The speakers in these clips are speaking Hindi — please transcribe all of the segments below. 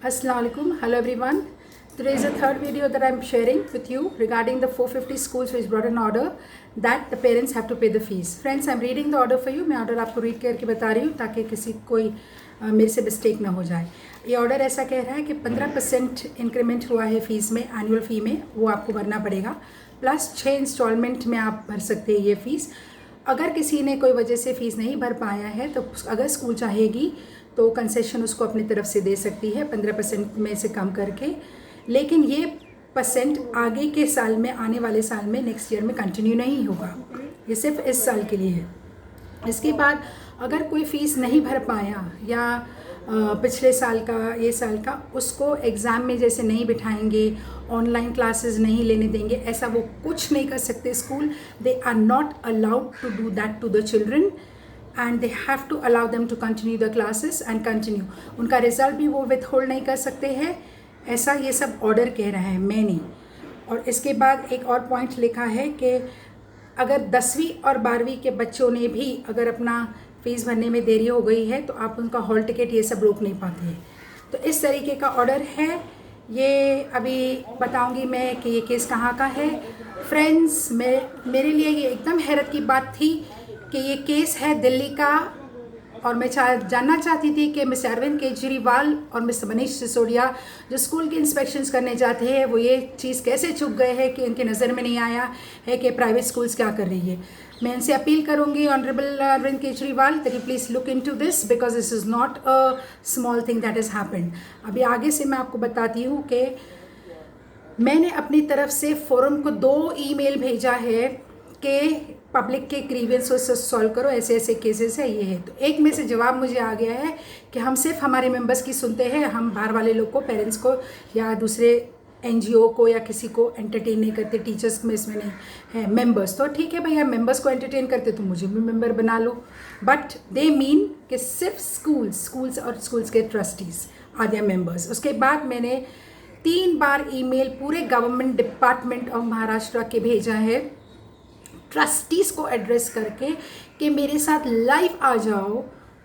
Assalamu alaikum. Hello everyone. Today is the third video that I am sharing with you regarding the 450 schools which brought an order that the parents have to pay the fees. Friends, I am reading the order for you. मैं order आपको read करके बता रही हूँ ताकि किसी कोई मेरे से मिस्टेक ना हो जाए. ये ऑर्डर ऐसा कह रहा है कि 15% इंक्रीमेंट हुआ है फीस में, एनुअल फ़ी में, वो आपको भरना पड़ेगा. प्लस 6 इंस्टॉलमेंट में आप भर सकते हैं ये फ़ीस. अगर किसी ने कोई वजह से फ़ीस नहीं भर पाया है तो अगर स्कूल चाहेगी तो कंसेशन उसको अपनी तरफ से दे सकती है 15% में से कम करके. लेकिन ये परसेंट आगे के साल में, आने वाले साल में, नेक्स्ट ईयर में कंटिन्यू नहीं होगा. ये सिर्फ इस साल के लिए है. इसके बाद अगर कोई फ़ीस नहीं भर पाया या पिछले साल का, ये साल का, उसको एग्ज़ाम में जैसे नहीं बिठाएंगे, ऑनलाइन क्लासेस नहीं लेने देंगे, ऐसा वो कुछ नहीं कर सकते school. They are not allowed to do that to the children and they have to allow them to continue the classes and continue. उनका रिज़ल्ट भी वो विथहोल्ड नहीं कर सकते हैं. ऐसा ये सब ऑर्डर कह रहा है, मैं नहीं. और इसके बाद एक और पॉइंट लिखा है कि अगर 10वीं और 12वीं के बच्चों ने भी अगर अपना फ़ीस भरने में देरी हो गई है तो आप उनका हॉल टिकट ये सब रोक नहीं पाते हैं. तो इस तरीके का ऑर्डर है. ये अभी बताऊंगी मैं कि ये केस कहाँ का है. फ्रेंड्स, मेरे लिए ये एकदम हैरत की बात थी कि ये केस है दिल्ली का. और मैं जानना चाहती थी कि मिस अरविंद केजरीवाल और मिस मनीष सिसोदिया जो स्कूल के इंस्पेक्शंस करने जाते हैं वो ये चीज़ कैसे छुप गए हैं कि इनकी नज़र में नहीं आया है कि प्राइवेट स्कूल्स क्या कर रही है. मैं इनसे अपील करूंगी, honourable Arvind Kejriwal, that you please look into this because this is not a small thing that is happened. अभी आगे से मैं आपको बताती हूँ कि मैंने अपनी तरफ से फोरम को 2 ईमेल भेजा है कि पब्लिक के ग्रीवेंस को सॉल्व करो, ऐसे ऐसे केसेस है, ये है. तो एक में से जवाब मुझे आ गया है कि हम सिर्फ हमारे मेंबर्स की सुनते हैं, हम बाहर वाले लोग को, पेरेंट्स को या दूसरे एनजीओ को या किसी को एंटरटेन नहीं करते. टीचर्स में इसमें नहीं है. मेंबर्स तो ठीक है भैया, मेंबर्स को एंटरटेन करते तो मुझे भी मेंबर बना लो. बट दे मीन कि सिर्फ स्कूल्स और स्कूल्स के ट्रस्टीज़ आर देयर मेंबर्स. उसके बाद मैंने 3 बार ईमेल पूरे गवर्नमेंट डिपार्टमेंट ऑफ महाराष्ट्र के भेजा है ट्रस्टीज़ को एड्रेस करके कि मेरे साथ लाइव आ जाओ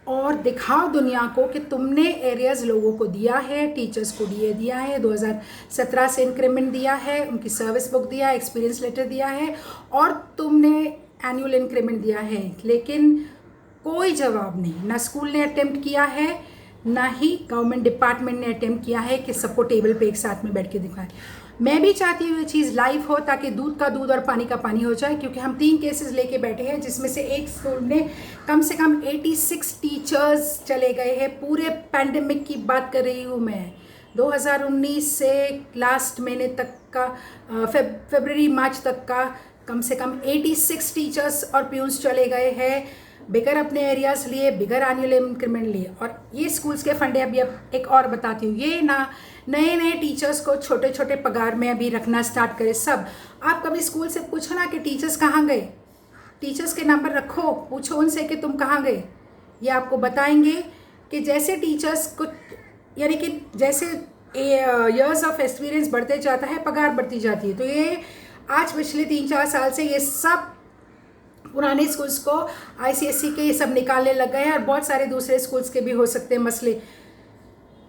और दिखाओ दुनिया को कि तुमने एरियाज़ लोगों को दिया है, टीचर्स को दिया है, 2017 से इंक्रीमेंट दिया है, उनकी सर्विस बुक दिया है, एक्सपीरियंस लेटर दिया है और तुमने एनुअल इंक्रीमेंट दिया है. लेकिन कोई जवाब नहीं. ना स्कूल ने अटेम्प्ट किया है, ना ही गवर्नमेंट डिपार्टमेंट ने अटेम्प्ट किया है कि सबको टेबल पे एक साथ में बैठ के दिखाए. मैं भी चाहती हूँ ये चीज़ लाइव हो ताकि दूध का दूध और पानी का पानी हो जाए. क्योंकि हम 3 केसेस लेके बैठे हैं जिसमें से एक स्कूल में कम से कम 86 टीचर्स चले गए हैं. पूरे पैंडेमिक की बात कर रही हूँ मैं, 2019 से लास्ट महीने तक का, फरवरी मार्च तक का कम से कम 86 टीचर्स और प्यून्स चले गए हैं बिगर अपने एरियाज़ लिए, बिगर एनुअल इंक्रीमेंट लिए. और ये स्कूल्स के फंडे अभी अब एक और बताती हूँ, ये ना नए टीचर्स को छोटे छोटे पगार में अभी रखना स्टार्ट करे सब. आप कभी स्कूल से पूछो ना कि टीचर्स कहाँ गए, टीचर्स के नंबर रखो, पूछो उनसे कि तुम कहाँ गए. ये आपको बताएंगे कि जैसे टीचर्स को, यानी कि जैसे ईयर्स ऑफ एक्सपीरियंस बढ़ते जाता है, पगार बढ़ती जाती है. तो ये आज पिछले 3-4 साल से ये सब पुराने स्कूल्स को आईसीएसई के ये सब निकालने लग गए हैं और बहुत सारे दूसरे स्कूल्स के भी हो सकते हैं मसले.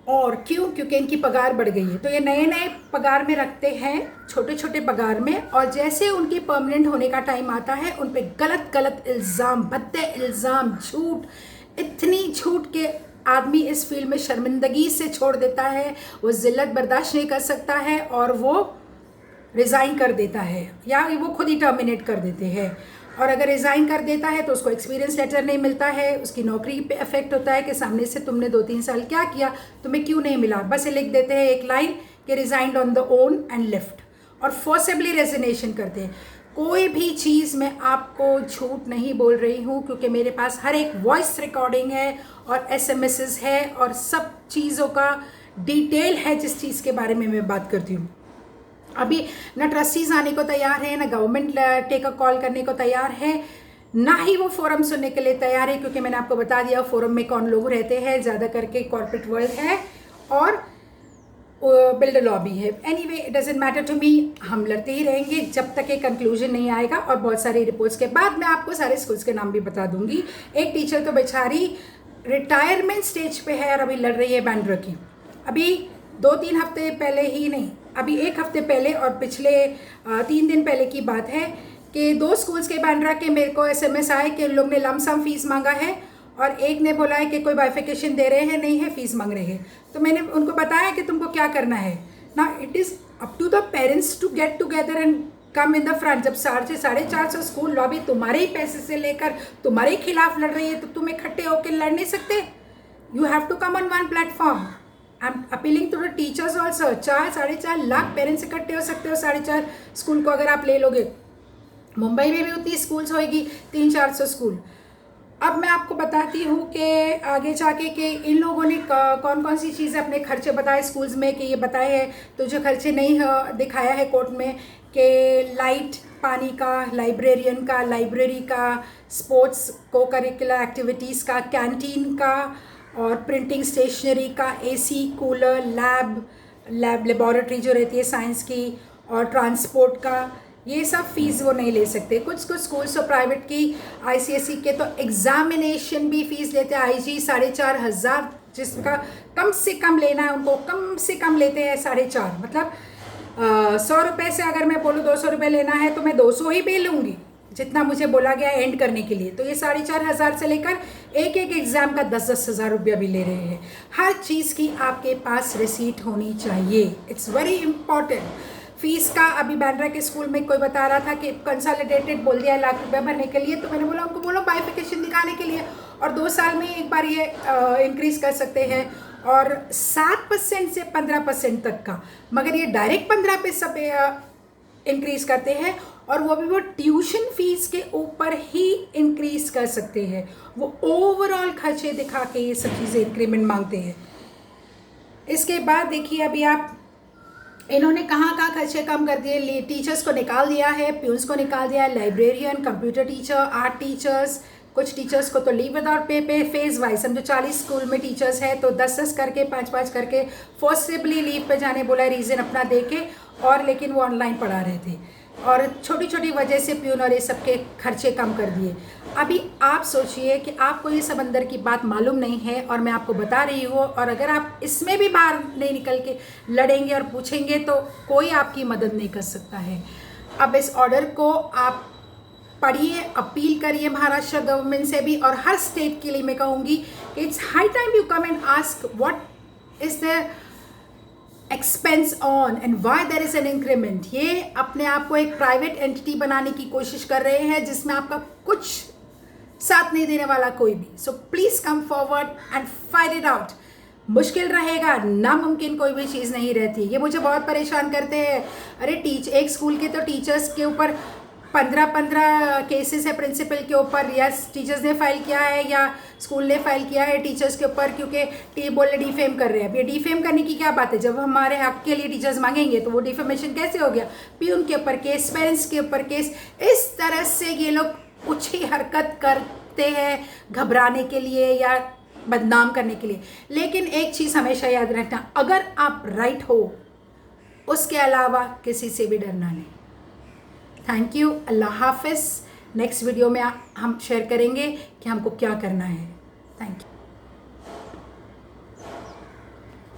और क्यों? क्योंकि इनकी पगार बढ़ गई है. तो ये नए पगार में रखते हैं, छोटे छोटे पगार में, और जैसे उनकी परमानेंट होने का टाइम आता है उन पे गलत इल्ज़ाम, भद्दे इल्ज़ाम, झूठ, इतनी झूठ के आदमी इस फील्ड में शर्मिंदगी से छोड़ देता है. वो ज़िल्लत बर्दाश्त नहीं कर सकता है और वो रिज़ाइन कर देता है या वो खुद ही टर्मिनेट कर देते हैं. और अगर रिज़ाइन कर देता है तो उसको एक्सपीरियंस लेटर नहीं मिलता है, उसकी नौकरी पे इफेक्ट होता है कि सामने से तुमने 2-3 साल क्या किया, तुम्हें क्यों नहीं मिला. बस ये लिख देते हैं एक लाइन कि resigned on the own and left, और फोर्सेबली रेजिग्नेशन करते हैं. कोई भी चीज़ मैं आपको झूठ नहीं बोल रही हूँ क्योंकि मेरे पास हर एक वॉइस रिकॉर्डिंग है और एसएमएसेस है और सब चीज़ों का डिटेल है जिस चीज़ के बारे में मैं बात करती हूँ. अभी ना ट्रस्टीज़ आने को तैयार है, ना गवर्नमेंट टेक कॉल करने को तैयार है, ना ही वो फोरम सुनने के लिए तैयार है. क्योंकि मैंने आपको बता दिया फोरम में कौन लोग रहते हैं, ज़्यादा करके कॉर्पोरेट वर्ल्ड है और बिल्डर लॉबी है. Anyway, it doesn't matter to me. हम लड़ते ही रहेंगे जब तक एक कंक्लूजन नहीं आएगा. और बहुत सारी रिपोर्ट्स के बाद मैं आपको सारे स्कूल्स के नाम भी बता दूंगी. एक टीचर तो बेचारी रिटायरमेंट स्टेज पे है और अभी लड़ रही है बैंड्रा की. अभी 2-3 हफ्ते पहले ही नहीं, अभी 1 हफ्ते पहले और पिछले 3 दिन पहले की बात है कि 2 स्कूल्स के बांद्रा के मेरे को SMS आए कि उन लोग ने लमसम फीस मांगा है और एक ने बोला है कि कोई बाइफिकेशन दे रहे हैं, नहीं है, फीस मांग रहे हैं। तो मैंने उनको बताया कि तुमको क्या करना है ना, it is up to the parents to get together and come in the front. जब 450 स्कूल लॉबी तुम्हारे ही पैसे से लेकर तुम्हारे ही खिलाफ लड़ रही है, तो तुम इकट्ठे होकर लड़ नहीं सकते। You have to come on one platform. I am appealing to the teachers also. 4-4.5 lakh parents इकट्ठे हो सकते हो 4.5 स्कूल को अगर आप ले लोगे। मुंबई में भी उतनी स्कूल्स होएगी, 300-400 स्कूल। अब मैं आपको बताती हूँ कि आगे जाके कि इन लोगों ने कौन कौन सी चीज़ें अपने खर्चे बताए स्कूल्स में, कि ये बताए हैं। तो जो खर्चे नहीं दिखाया है कोर्ट में कि लाइट, पानी का, लाइब्रेरियन का, लाइब्रेरी का, स्पोर्ट्स को करिकुलर एक्टिविटीज़ का, कैंटीन का और प्रिंटिंग स्टेशनरी का, AC, कूलर, लेबॉरेटरी जो रहती है साइंस की, और ट्रांसपोर्ट का, ये सब फीस वो नहीं ले सकते। कुछ स्कूल्स तो प्राइवेट की ICSE के तो एग्जामिनेशन भी फीस लेते हैं IG 4,500, जिसका कम से कम लेना है उनको, कम से कम लेते हैं 4.5। मतलब 100 रुपये से अगर मैं बोलूँ 200 रुपये लेना है तो मैं 200 ही पे लूँगी, जितना मुझे बोला गया एंड करने के लिए। तो ये 4,500 से लेकर एक एग्ज़ाम का 10-10 हज़ार रुपया भी ले रहे हैं। हर चीज़ की आपके पास रिसीट होनी चाहिए, इट्स वेरी इंपॉर्टेंट। फीस का अभी बांद्रा के स्कूल में कोई बता रहा था कि कंसोलिडेटेड बोल दिया 1 लाख रुपये भरने के लिए। तो मैंने बोला उनको बोलो बाइफिकेशन दिखाने के लिए, और 2 साल में एक बार ये इंक्रीज़ कर सकते हैं, और 7% से 15% तक का, मगर ये डायरेक्ट 15% पे इंक्रीज़ करते हैं, और वो भी वो ट्यूशन फीस के ऊपर ही इंक्रीज़ कर सकते हैं। वो ओवरऑल खर्चे दिखा के ये सब चीज़ें इंक्रीमेंट मांगते हैं। इसके बाद देखिए अभी आप, इन्होंने कहाँ खर्चे कम कर दिए। टीचर्स को निकाल दिया है, प्यून्स को निकाल दिया है, librarian, computer teacher, art teachers, कुछ टीचर्स को तो leave without pay phase wise. समझो 40 स्कूल में टीचर्स है तो 10-10 करके 5-5 करके फोर्सेबली लीव पे जाने बोला, रीज़न अपना दे के, और लेकिन वो ऑनलाइन पढ़ा रहे थे, और छोटी छोटी वजह से प्यून और ये सब के खर्चे कम कर दिए। अभी आप सोचिए कि आपको ये सब अंदर की बात मालूम नहीं है और मैं आपको बता रही हूँ, और अगर आप इसमें भी बाहर नहीं निकल के लड़ेंगे और पूछेंगे तो कोई आपकी मदद नहीं कर सकता है। अब इस ऑर्डर को आप पढ़िए, अपील करिए महाराष्ट्र गवर्नमेंट से भी, और हर स्टेट के लिए मैं कहूँगी कि it's high time you come and ask what is the expense on and why there is an increment. ये अपने आप को एक प्राइवेट एंटिटी बनाने की कोशिश कर रहे हैं जिसमें आपका कुछ साथ नहीं देने वाला कोई भी। So please come forward and fight it out. मुश्किल रहेगा, नामुमकिन कोई भी चीज़ नहीं रहती। ये मुझे बहुत परेशान करते हैं। अरे एक स्कूल के तो टीचर्स के ऊपर 15 केसेस है प्रिंसिपल के ऊपर, या टीचर्स ने फाइल किया है या स्कूल ने फाइल किया है टीचर्स के ऊपर, क्योंकि बोले डिफेम कर रहे हैं। अब ये डिफेम करने की क्या बात है? जब हमारे हक के लिए टीचर्स मांगेंगे तो वो डिफेमेशन कैसे हो गया? प्यून के ऊपर केस, पेरेंट्स के ऊपर केस। इस तरह से ये लोग कुछ ही हरकत करते हैं घबराने के लिए या बदनाम करने के लिए। लेकिन एक चीज़ हमेशा याद रखना, अगर आप राइट हो उसके अलावा किसी से भी डरना नहीं। थैंक यू, अल्लाह हाफिज़। नेक्स्ट वीडियो में हम शेयर करेंगे कि हमको क्या करना है। Thank you.